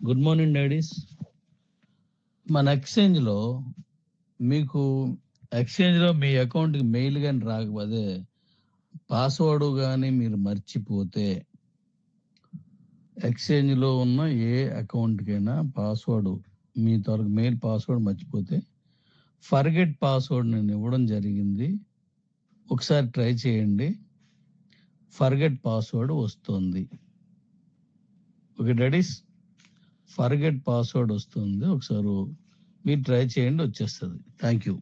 Good morning daddy's. మన ఎక్స్చేంజ్లో మీకు ఎక్స్చేంజ్లో మీ అకౌంట్కి మెయిల్ కానీ రాకపోతే పాస్వర్డ్ కానీ మీరు మర్చిపోతే ఎక్స్చేంజ్లో ఉన్న ఏ అకౌంట్కైనా పాస్వర్డ్ మీ త్వరగా మెయిల్ పాస్వర్డ్ మర్చిపోతే ఫర్గెట్ పాస్వర్డ్ నేను ఇవ్వడం జరిగింది. ఒకసారి ట్రై చేయండి, ఫర్గెట్ పాస్వర్డ్ వస్తుంది. ఓకే డాడీస్, ఫర్గెట్ పాస్వర్డ్ వస్తుంది. ఒకసారి మీరు ట్రై చేయండి, వచ్చేస్తుంది. Thank you.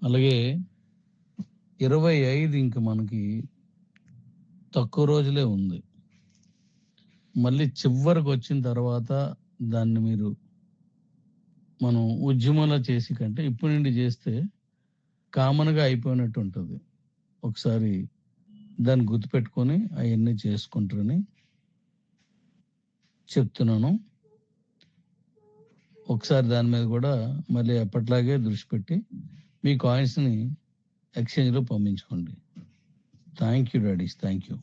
అలాగే 25 ఇంక మనకి తక్కువ రోజులే ఉంది. మళ్ళీ చివరికి వచ్చిన తర్వాత దాన్ని మీరు మనం ఉద్యమంలో చేసి కంటే ఇప్పటి నుండి చేస్తే కామన్గా అయిపోయినట్టు ఉంటుంది. ఒకసారి దాన్ని గుర్తుపెట్టుకొని అవన్నీ చేసుకుంటారని చెప్తున్నాను. ఒకసారి దాని మీద కూడా మళ్ళీ ఎప్పట్లాగే దృష్టి పెట్టి మీ కాయిన్స్ని ఎక్స్చేంజ్లో పంపించుకోండి. Thank you daddies, thank you.